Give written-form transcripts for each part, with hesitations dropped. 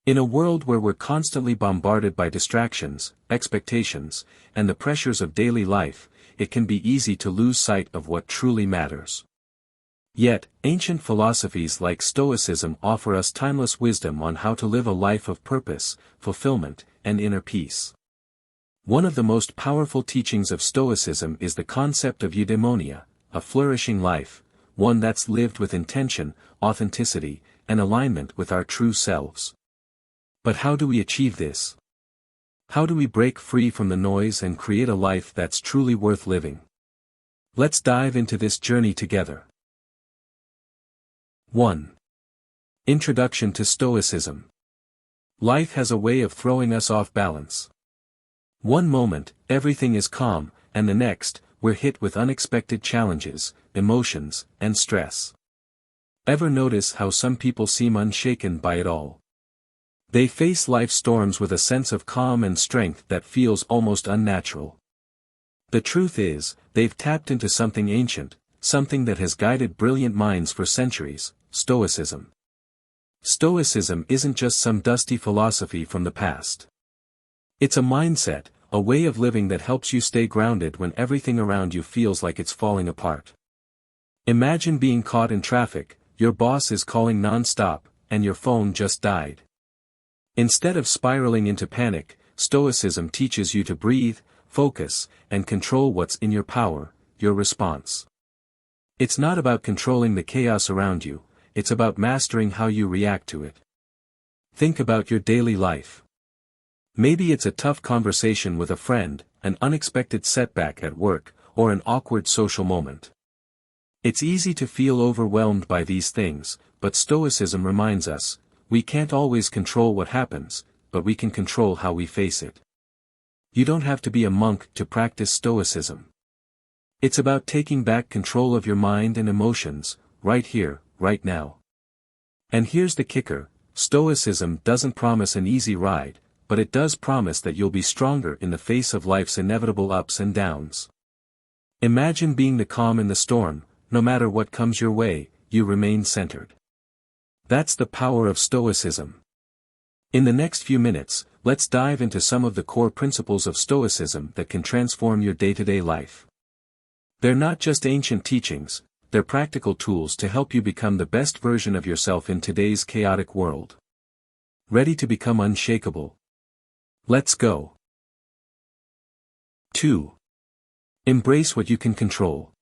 In a world where we're constantly bombarded by distractions, expectations, and the pressures of daily life, it can be easy to lose sight of what truly matters. Yet, ancient philosophies like Stoicism offer us timeless wisdom on how to live a life of purpose, fulfillment, and inner peace. One of the most powerful teachings of Stoicism is the concept of Eudaimonia, a flourishing life, one that's lived with intention, authenticity, and alignment with our true selves. But how do we achieve this? How do we break free from the noise and create a life that's truly worth living? Let's dive into this journey together. 1. Introduction to Stoicism. Life has a way of throwing us off balance. One moment, everything is calm, and the next, we're hit with unexpected challenges, emotions, and stress. Ever notice how some people seem unshaken by it all? They face life's storms with a sense of calm and strength that feels almost unnatural. The truth is, they've tapped into something ancient, something that has guided brilliant minds for centuries: Stoicism. Stoicism isn't just some dusty philosophy from the past. It's a mindset, a way of living that helps you stay grounded when everything around you feels like it's falling apart. Imagine being caught in traffic, your boss is calling non-stop, and your phone just died. Instead of spiraling into panic, Stoicism teaches you to breathe, focus, and control what's in your power, your response. It's not about controlling the chaos around you, it's about mastering how you react to it. Think about your daily life. Maybe it's a tough conversation with a friend, an unexpected setback at work, or an awkward social moment. It's easy to feel overwhelmed by these things, but Stoicism reminds us, we can't always control what happens, but we can control how we face it. You don't have to be a monk to practice Stoicism. It's about taking back control of your mind and emotions, right here, right now. And here's the kicker: Stoicism doesn't promise an easy ride, but it does promise that you'll be stronger in the face of life's inevitable ups and downs. Imagine being the calm in the storm. No matter what comes your way, you remain centered. That's the power of Stoicism. In the next few minutes, let's dive into some of the core principles of Stoicism that can transform your day-to-day life. They're not just ancient teachings, they're practical tools to help you become the best version of yourself in today's chaotic world. Ready to become unshakable? Let's go. 2. Embrace what you can control.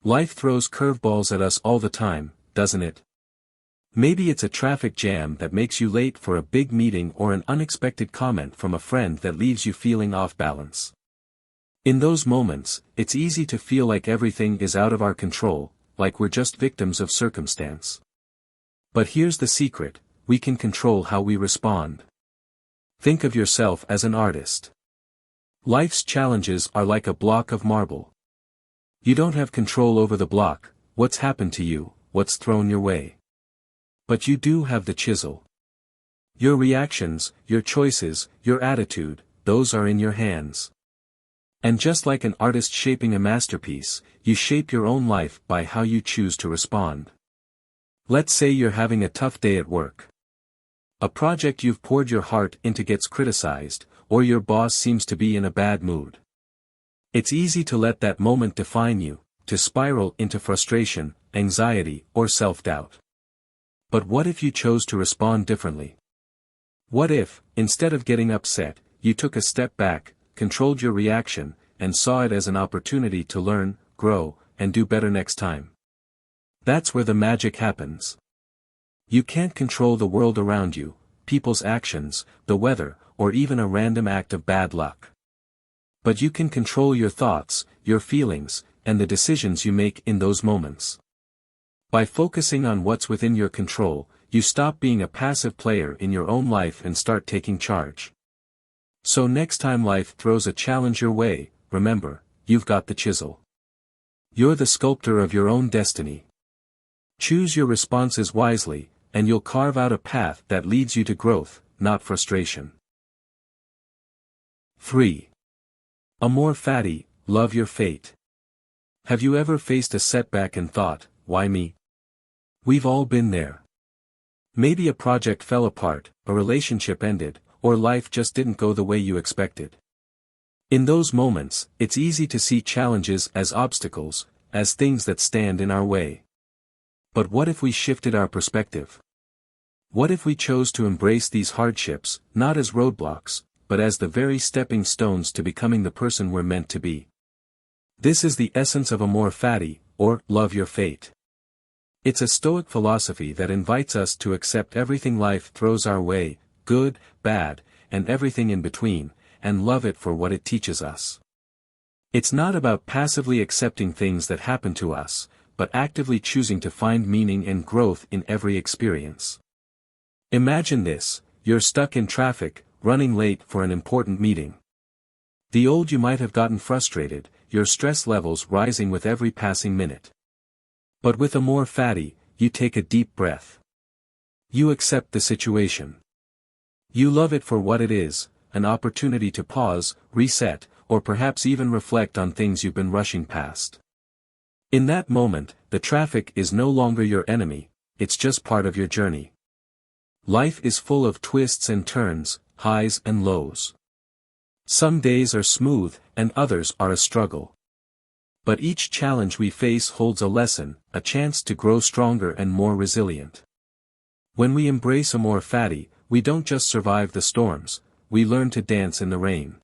Life throws curveballs at us all the time, doesn't it? Maybe it's a traffic jam that makes you late for a big meeting, or an unexpected comment from a friend that leaves you feeling off balance. In those moments, it's easy to feel like everything is out of our control, like we're just victims of circumstance. But here's the secret: we can control how we respond. Think of yourself as an artist. Life's challenges are like a block of marble. You don't have control over the block, what's happened to you, what's thrown your way. But you do have the chisel. Your reactions, your choices, your attitude, those are in your hands. And just like an artist shaping a masterpiece, you shape your own life by how you choose to respond. Let's say you're having a tough day at work. A project you've poured your heart into gets criticized, or your boss seems to be in a bad mood. It's easy to let that moment define you, to spiral into frustration, anxiety, or self-doubt. But what if you chose to respond differently? What if, instead of getting upset, you took a step back, controlled your reaction, and saw it as an opportunity to learn, grow, and do better next time? That's where the magic happens. You can't control the world around you, people's actions, the weather, or even a random act of bad luck. But you can control your thoughts, your feelings, and the decisions you make in those moments. By focusing on what's within your control, you stop being a passive player in your own life and start taking charge. So next time life throws a challenge your way, remember, you've got the chisel. You're the sculptor of your own destiny. Choose your responses wisely, and you'll carve out a path that leads you to growth, not frustration. 3. Amor, Fati, love your fate. Have you ever faced a setback and thought, why me? We've all been there. Maybe a project fell apart, a relationship ended, or life just didn't go the way you expected. In those moments, it's easy to see challenges as obstacles, as things that stand in our way. But what if we shifted our perspective? What if we chose to embrace these hardships, not as roadblocks, but as the very stepping stones to becoming the person we're meant to be? This is the essence of Amor Fati, or love your fate. It's a Stoic philosophy that invites us to accept everything life throws our way, good, bad, and everything in between, and love it for what it teaches us. It's not about passively accepting things that happen to us, but actively choosing to find meaning and growth in every experience. Imagine this: you're stuck in traffic, running late for an important meeting. You might have gotten frustrated, your stress levels rising with every passing minute. But with Amor Fati, you take a deep breath. You accept the situation. You love it for what it is, an opportunity to pause, reset, or perhaps even reflect on things you've been rushing past. In that moment, the traffic is no longer your enemy, it's just part of your journey. Life is full of twists and turns, highs and lows. Some days are smooth, and others are a struggle. But each challenge we face holds a lesson, a chance to grow stronger and more resilient. When we embrace Amor Fati, we don't just survive the storms, we learn to dance in the rain.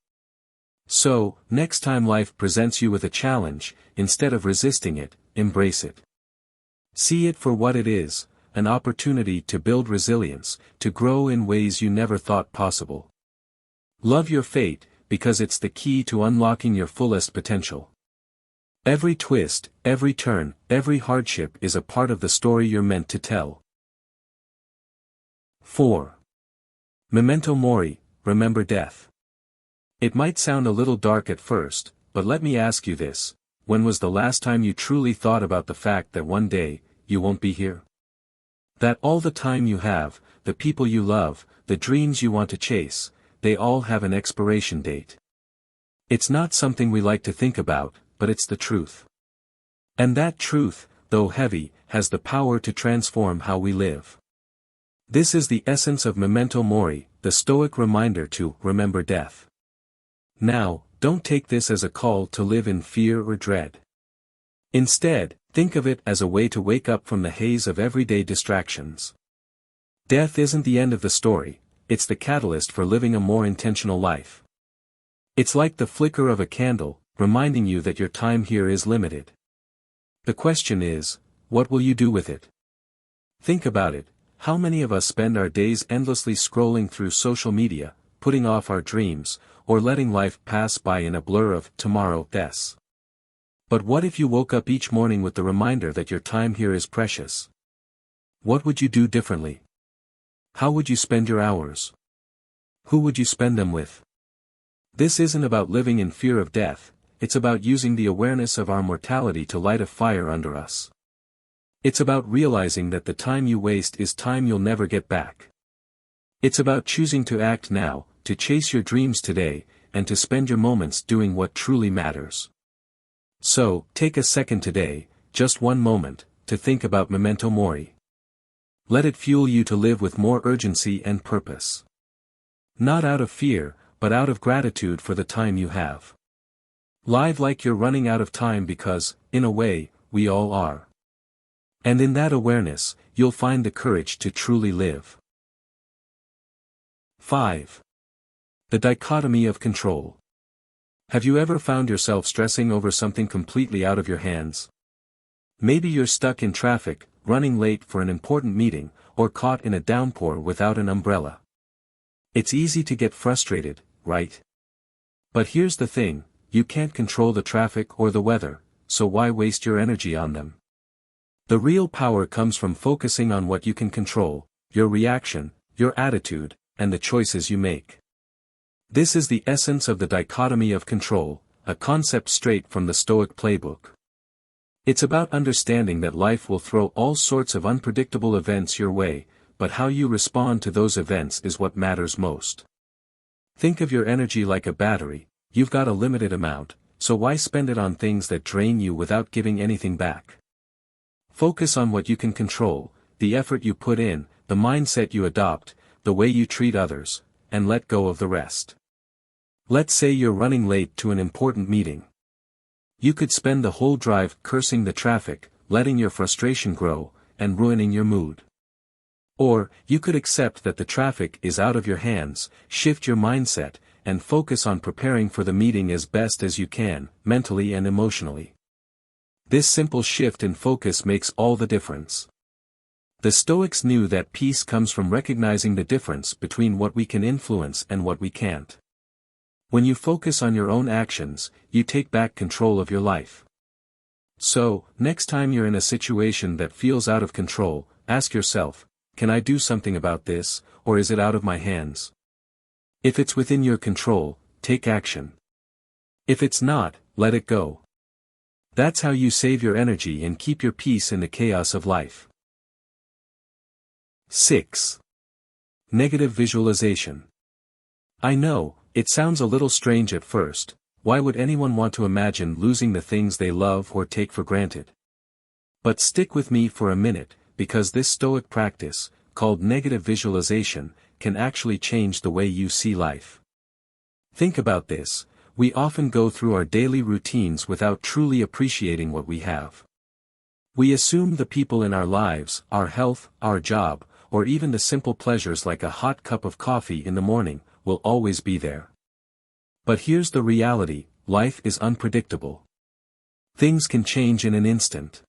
So, next time life presents you with a challenge, instead of resisting it, embrace it. See it for what it is, an opportunity to build resilience, to grow in ways you never thought possible. Love your fate, because it's the key to unlocking your fullest potential. Every twist, every turn, every hardship is a part of the story you're meant to tell. 4. Memento Mori, remember death. It might sound a little dark at first, but let me ask you this: when was the last time you truly thought about the fact that one day, you won't be here? That all the time you have, the people you love, the dreams you want to chase, they all have an expiration date. It's not something we like to think about, but it's the truth. And that truth, though heavy, has the power to transform how we live. This is the essence of Memento Mori, the Stoic reminder to remember death. Now, don't take this as a call to live in fear or dread. Instead, think of it as a way to wake up from the haze of everyday distractions. Death isn't the end of the story, it's the catalyst for living a more intentional life. It's like the flicker of a candle, reminding you that your time here is limited. The question is, what will you do with it? Think about it: how many of us spend our days endlessly scrolling through social media, putting off our dreams, or letting life pass by in a blur of tomorrow-s? But what if you woke up each morning with the reminder that your time here is precious? What would you do differently? How would you spend your hours? Who would you spend them with? This isn't about living in fear of death, it's about using the awareness of our mortality to light a fire under us. It's about realizing that the time you waste is time you'll never get back. It's about choosing to act now, to chase your dreams today, and to spend your moments doing what truly matters. So, take a second today, just one moment, to think about Memento Mori. Let it fuel you to live with more urgency and purpose. Not out of fear, but out of gratitude for the time you have. Live like you're running out of time because, in a way, we all are. And in that awareness, you'll find the courage to truly live. 5. The Dichotomy of Control. Have you ever found yourself stressing over something completely out of your hands? Maybe you're stuck in traffic, running late for an important meeting, or caught in a downpour without an umbrella. It's easy to get frustrated, right? But here's the thing: you can't control the traffic or the weather, so why waste your energy on them? The real power comes from focusing on what you can control: your reaction, your attitude, and the choices you make. This is the essence of the dichotomy of control, a concept straight from the Stoic playbook. It's about understanding that life will throw all sorts of unpredictable events your way, but how you respond to those events is what matters most. Think of your energy like a battery: you've got a limited amount, so why spend it on things that drain you without giving anything back? Focus on what you can control: the effort you put in, the mindset you adopt, the way you treat others, and let go of the rest. Let's say you're running late to an important meeting. You could spend the whole drive cursing the traffic, letting your frustration grow, and ruining your mood. Or, you could accept that the traffic is out of your hands, shift your mindset, and focus on preparing for the meeting as best as you can, mentally and emotionally. This simple shift in focus makes all the difference. The Stoics knew that peace comes from recognizing the difference between what we can influence and what we can't. When you focus on your own actions, you take back control of your life. So, next time you're in a situation that feels out of control, ask yourself, can I do something about this, or is it out of my hands? If it's within your control, take action. If it's not, let it go. That's how you save your energy and keep your peace in the chaos of life. 6. Negative visualization. I know, it sounds a little strange at first. Why would anyone want to imagine losing the things they love or take for granted? But stick with me for a minute, because this Stoic practice, called negative visualization, can actually change the way you see life. Think about this, we often go through our daily routines without truly appreciating what we have. We assume the people in our lives, our health, our job, or even the simple pleasures like a hot cup of coffee in the morning, will always be there. But here's the reality, life is unpredictable. Things can change in an instant.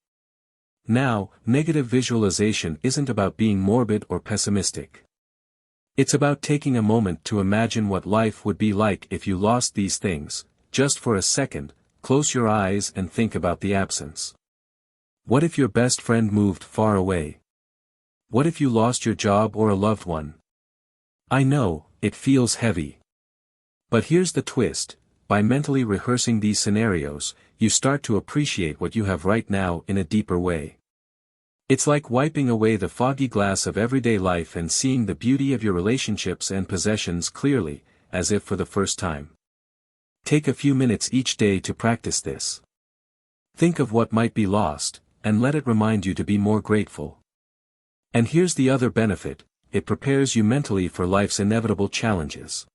Now, negative visualization isn't about being morbid or pessimistic. It's about taking a moment to imagine what life would be like if you lost these things. Just for a second, close your eyes and think about the absence. What if your best friend moved far away? What if you lost your job or a loved one? I know, it feels heavy. But here's the twist, by mentally rehearsing these scenarios, you start to appreciate what you have right now in a deeper way. It's like wiping away the foggy glass of everyday life and seeing the beauty of your relationships and possessions clearly, as if for the first time. Take a few minutes each day to practice this. Think of what might be lost, and let it remind you to be more grateful. And here's the other benefit, it prepares you mentally for life's inevitable challenges.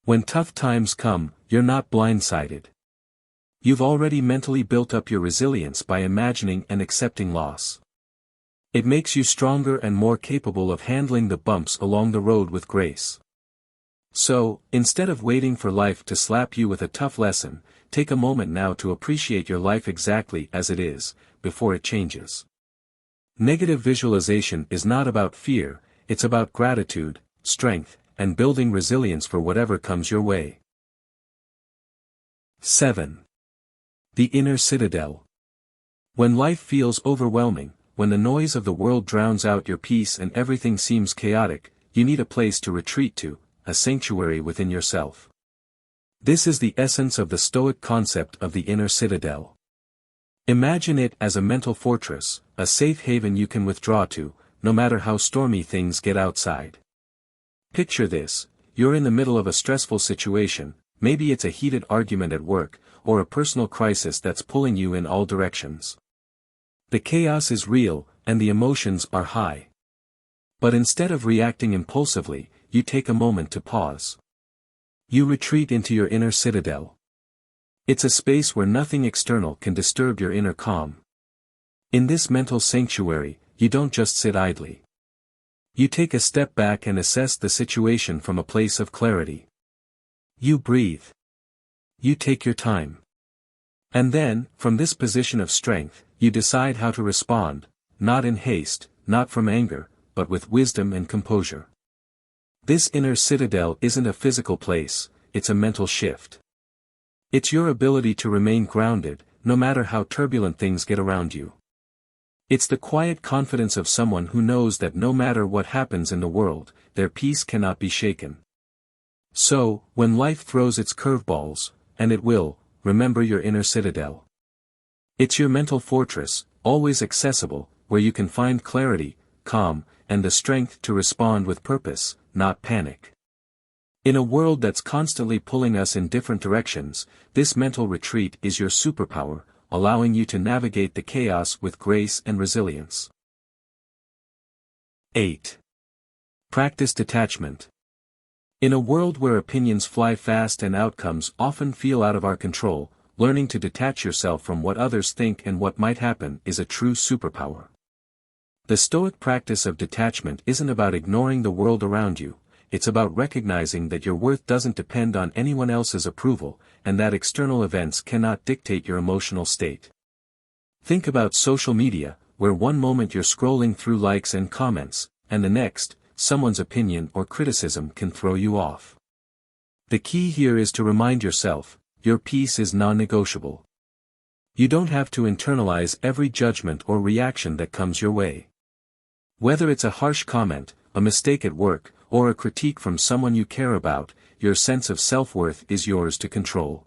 When tough times come, you're not blindsided. You've already mentally built up your resilience by imagining and accepting loss. It makes you stronger and more capable of handling the bumps along the road with grace. So, instead of waiting for life to slap you with a tough lesson, take a moment now to appreciate your life exactly as it is, before it changes. Negative visualization is not about fear, it's about gratitude, strength, and building resilience for whatever comes your way. 7. The inner citadel. When life feels overwhelming, when the noise of the world drowns out your peace and everything seems chaotic, you need a place to retreat to, a sanctuary within yourself. This is the essence of the Stoic concept of the inner citadel. Imagine it as a mental fortress, a safe haven you can withdraw to, no matter how stormy things get outside. Picture this, you're in the middle of a stressful situation, maybe it's a heated argument at work, or a personal crisis that's pulling you in all directions. The chaos is real, and the emotions are high. But instead of reacting impulsively, you take a moment to pause. You retreat into your inner citadel. It's a space where nothing external can disturb your inner calm. In this mental sanctuary, you don't just sit idly. You take a step back and assess the situation from a place of clarity. You breathe. You take your time. And then, from this position of strength, you decide how to respond, not in haste, not from anger, but with wisdom and composure. This inner citadel isn't a physical place, it's a mental shift. It's your ability to remain grounded, no matter how turbulent things get around you. It's the quiet confidence of someone who knows that no matter what happens in the world, their peace cannot be shaken. So, when life throws its curveballs, and it will, remember your inner citadel. It's your mental fortress, always accessible, where you can find clarity, calm, and the strength to respond with purpose, not panic. In a world that's constantly pulling us in different directions, this mental retreat is your superpower, allowing you to navigate the chaos with grace and resilience. 8. Practice detachment. In a world where opinions fly fast and outcomes often feel out of our control, learning to detach yourself from what others think and what might happen is a true superpower. The Stoic practice of detachment isn't about ignoring the world around you, it's about recognizing that your worth doesn't depend on anyone else's approval, and that external events cannot dictate your emotional state. Think about social media, where one moment you're scrolling through likes and comments, and the next, someone's opinion or criticism can throw you off. The key here is to remind yourself, your peace is non-negotiable. You don't have to internalize every judgment or reaction that comes your way. Whether it's a harsh comment, a mistake at work, or a critique from someone you care about, your sense of self-worth is yours to control.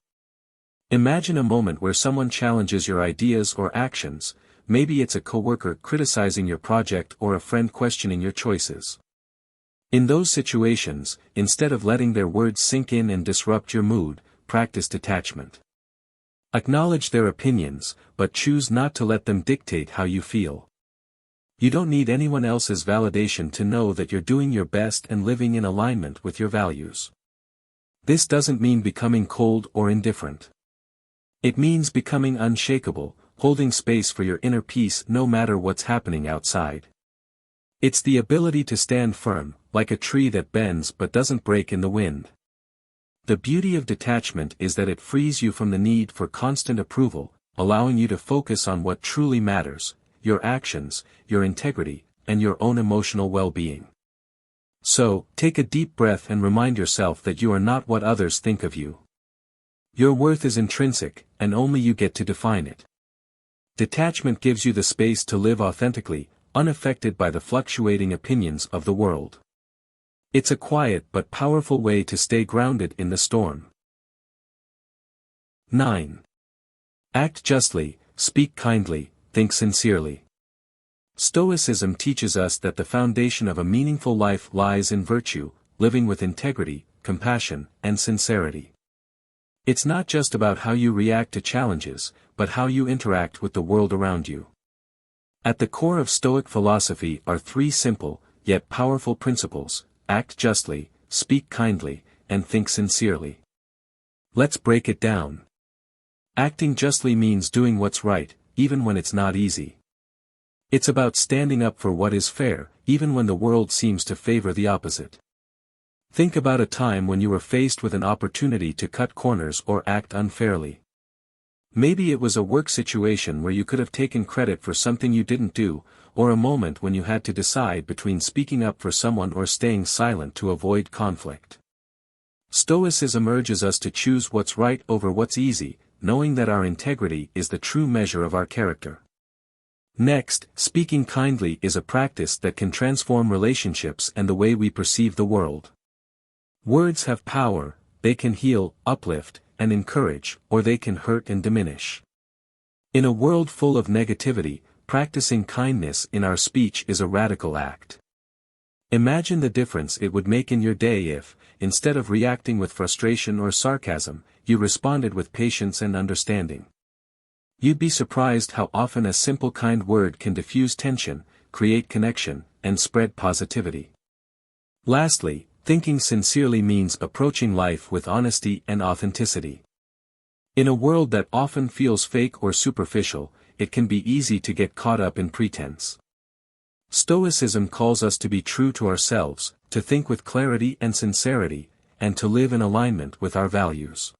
Imagine a moment where someone challenges your ideas or actions, maybe it's a coworker criticizing your project or a friend questioning your choices. In those situations, instead of letting their words sink in and disrupt your mood, practice detachment. Acknowledge their opinions, but choose not to let them dictate how you feel. You don't need anyone else's validation to know that you're doing your best and living in alignment with your values. This doesn't mean becoming cold or indifferent. It means becoming unshakable, holding space for your inner peace no matter what's happening outside. It's the ability to stand firm, like a tree that bends but doesn't break in the wind. The beauty of detachment is that it frees you from the need for constant approval, allowing you to focus on what truly matters: your actions, your integrity, and your own emotional well-being. So, take a deep breath and remind yourself that you are not what others think of you. Your worth is intrinsic, and only you get to define it. Detachment gives you the space to live authentically, unaffected by the fluctuating opinions of the world. It's a quiet but powerful way to stay grounded in the storm. 9. Act justly, speak kindly, think sincerely. Stoicism teaches us that the foundation of a meaningful life lies in virtue, living with integrity, compassion, and sincerity. It's not just about how you react to challenges, but how you interact with the world around you. At the core of Stoic philosophy are three simple, yet powerful principles: act justly, speak kindly, and think sincerely. Let's break it down. Acting justly means doing what's right, even when it's not easy. It's about standing up for what is fair, even when the world seems to favor the opposite. Think about a time when you were faced with an opportunity to cut corners or act unfairly. Maybe it was a work situation where you could have taken credit for something you didn't do, or a moment when you had to decide between speaking up for someone or staying silent to avoid conflict. Stoicism urges us to choose what's right over what's easy, knowing that our integrity is the true measure of our character. Next, speaking kindly is a practice that can transform relationships and the way we perceive the world. Words have power, they can heal, uplift, and encourage, or they can hurt and diminish. In a world full of negativity, practicing kindness in our speech is a radical act. Imagine the difference it would make in your day if, instead of reacting with frustration or sarcasm, you responded with patience and understanding. You'd be surprised how often a simple kind word can diffuse tension, create connection, and spread positivity. Lastly, thinking sincerely means approaching life with honesty and authenticity. In a world that often feels fake or superficial, it can be easy to get caught up in pretense. Stoicism calls us to be true to ourselves, to think with clarity and sincerity, and to live in alignment with our values.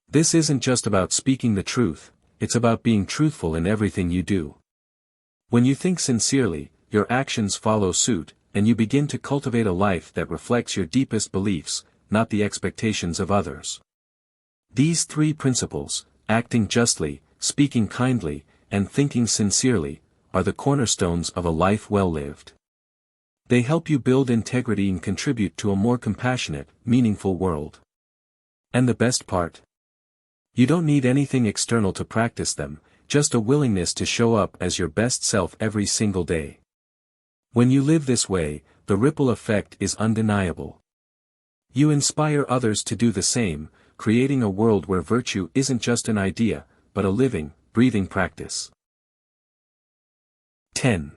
This isn't just about speaking the truth, it's about being truthful in everything you do. When you think sincerely, your actions follow suit, and you begin to cultivate a life that reflects your deepest beliefs, not the expectations of others. These three principles, acting justly, speaking kindly, and thinking sincerely, are the cornerstones of a life well lived. They help you build integrity and contribute to a more compassionate, meaningful world. And the best part? You don't need anything external to practice them, just a willingness to show up as your best self every single day. When you live this way, the ripple effect is undeniable. You inspire others to do the same, creating a world where virtue isn't just an idea, but a living, breathing practice. 10.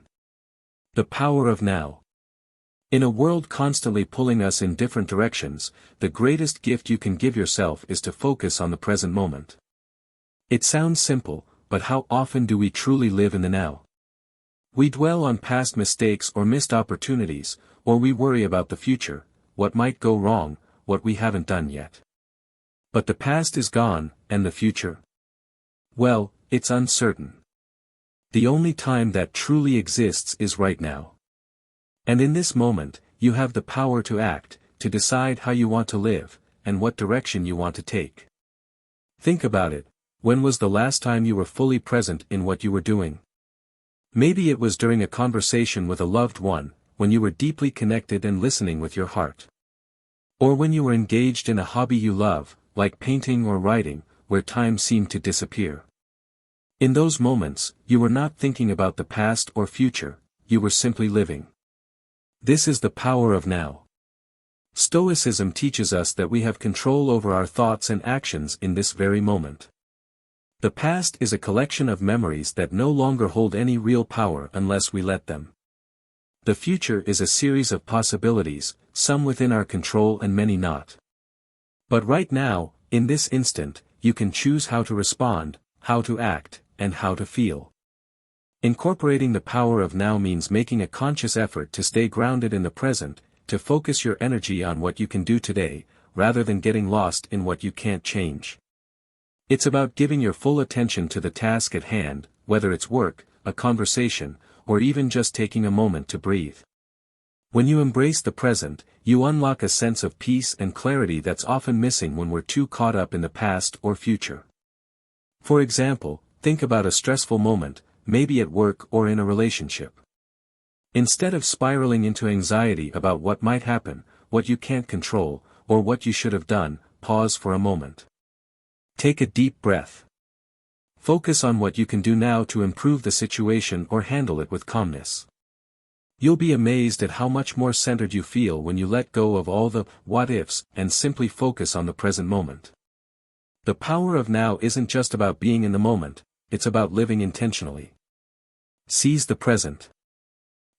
The power of now. In a world constantly pulling us in different directions, the greatest gift you can give yourself is to focus on the present moment. It sounds simple, but how often do we truly live in the now? We dwell on past mistakes or missed opportunities, or we worry about the future, what might go wrong, what we haven't done yet. But the past is gone, and the future? Well, it's uncertain. The only time that truly exists is right now. And in this moment, you have the power to act, to decide how you want to live, and what direction you want to take. Think about it. When was the last time you were fully present in what you were doing? Maybe it was during a conversation with a loved one, when you were deeply connected and listening with your heart. Or when you were engaged in a hobby you love, like painting or writing, where time seemed to disappear. In those moments, you were not thinking about the past or future, you were simply living. This is the power of now. Stoicism teaches us that we have control over our thoughts and actions in this very moment. The past is a collection of memories that no longer hold any real power unless we let them. The future is a series of possibilities, some within our control and many not. But right now, in this instant, you can choose how to respond, how to act, and how to feel. Incorporating the power of now means making a conscious effort to stay grounded in the present, to focus your energy on what you can do today, rather than getting lost in what you can't change. It's about giving your full attention to the task at hand, whether it's work, a conversation, or even just taking a moment to breathe. When you embrace the present, you unlock a sense of peace and clarity that's often missing when we're too caught up in the past or future. For example, think about a stressful moment, maybe at work or in a relationship. Instead of spiraling into anxiety about what might happen, what you can't control, or what you should have done, pause for a moment. Take a deep breath. Focus on what you can do now to improve the situation or handle it with calmness. You'll be amazed at how much more centered you feel when you let go of all the what-ifs and simply focus on the present moment. The power of now isn't just about being in the moment, it's about living intentionally. Seize the present.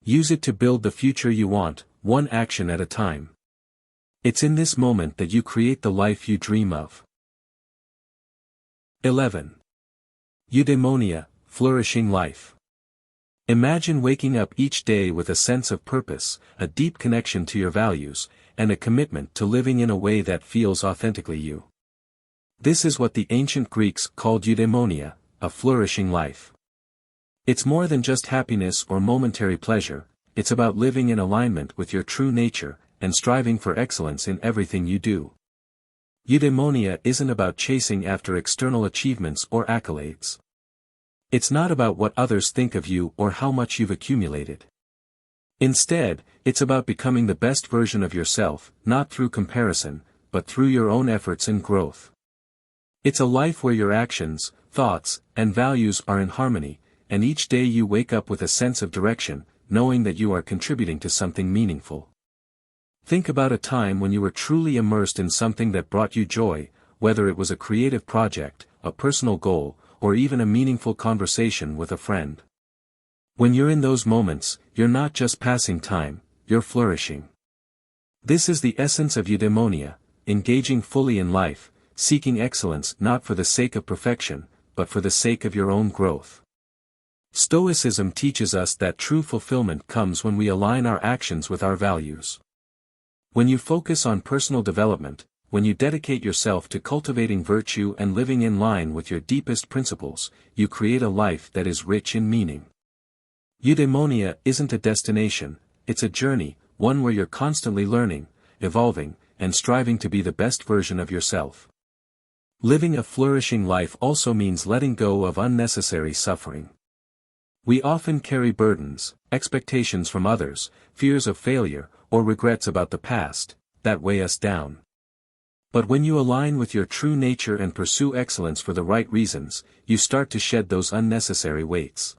Use it to build the future you want, one action at a time. It's in this moment that you create the life you dream of. 11. Eudaimonia, flourishing life. Imagine waking up each day with a sense of purpose, a deep connection to your values, and a commitment to living in a way that feels authentically you. This is what the ancient Greeks called eudaimonia, a flourishing life. It's more than just happiness or momentary pleasure, it's about living in alignment with your true nature, and striving for excellence in everything you do. Eudaimonia isn't about chasing after external achievements or accolades. It's not about what others think of you or how much you've accumulated. Instead, it's about becoming the best version of yourself, not through comparison, but through your own efforts and growth. It's a life where your actions, thoughts, and values are in harmony, and each day you wake up with a sense of direction, knowing that you are contributing to something meaningful. Think about a time when you were truly immersed in something that brought you joy, whether it was a creative project, a personal goal, or even a meaningful conversation with a friend. When you're in those moments, you're not just passing time, you're flourishing. This is the essence of eudaimonia, engaging fully in life, seeking excellence not for the sake of perfection, but for the sake of your own growth. Stoicism teaches us that true fulfillment comes when we align our actions with our values. When you focus on personal development, when you dedicate yourself to cultivating virtue and living in line with your deepest principles, you create a life that is rich in meaning. Eudaimonia isn't a destination, it's a journey, one where you're constantly learning, evolving, and striving to be the best version of yourself. Living a flourishing life also means letting go of unnecessary suffering. We often carry burdens, expectations from others, fears of failure, or regrets about the past, that weigh us down. But when you align with your true nature and pursue excellence for the right reasons, you start to shed those unnecessary weights.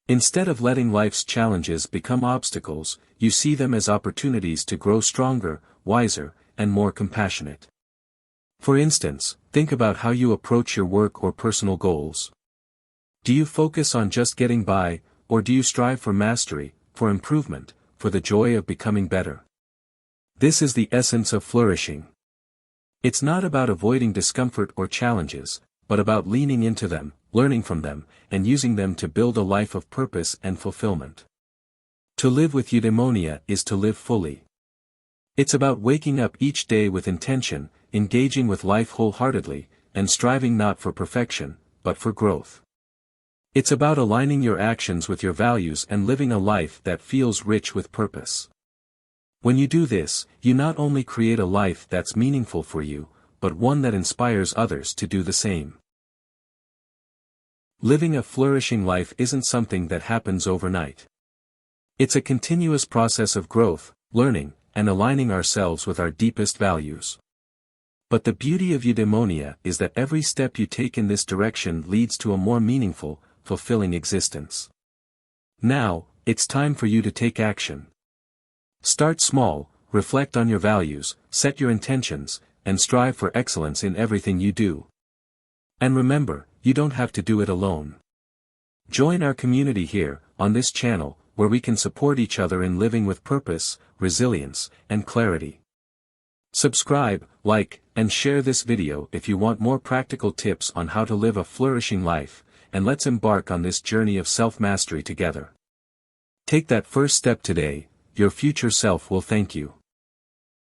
Instead of letting life's challenges become obstacles, you see them as opportunities to grow stronger, wiser, and more compassionate. For instance, think about how you approach your work or personal goals. Do you focus on just getting by, or do you strive for mastery, for improvement, for the joy of becoming better. This is the essence of flourishing. It's not about avoiding discomfort or challenges, but about leaning into them, learning from them, and using them to build a life of purpose and fulfillment. To live with Eudaimonia is to live fully. It's about waking up each day with intention, engaging with life wholeheartedly, and striving not for perfection, but for growth. It's about aligning your actions with your values and living a life that feels rich with purpose. When you do this, you not only create a life that's meaningful for you, but one that inspires others to do the same. Living a flourishing life isn't something that happens overnight. It's a continuous process of growth, learning, and aligning ourselves with our deepest values. But the beauty of Eudaimonia is that every step you take in this direction leads to a more meaningful, fulfilling existence. Now, it's time for you to take action. Start small, reflect on your values, set your intentions, and strive for excellence in everything you do. And remember, you don't have to do it alone. Join our community here, on this channel, where we can support each other in living with purpose, resilience, and clarity. Subscribe, like, and share this video if you want more practical tips on how to live a flourishing life, and let's embark on this journey of self-mastery together. Take that first step today, your future self will thank you.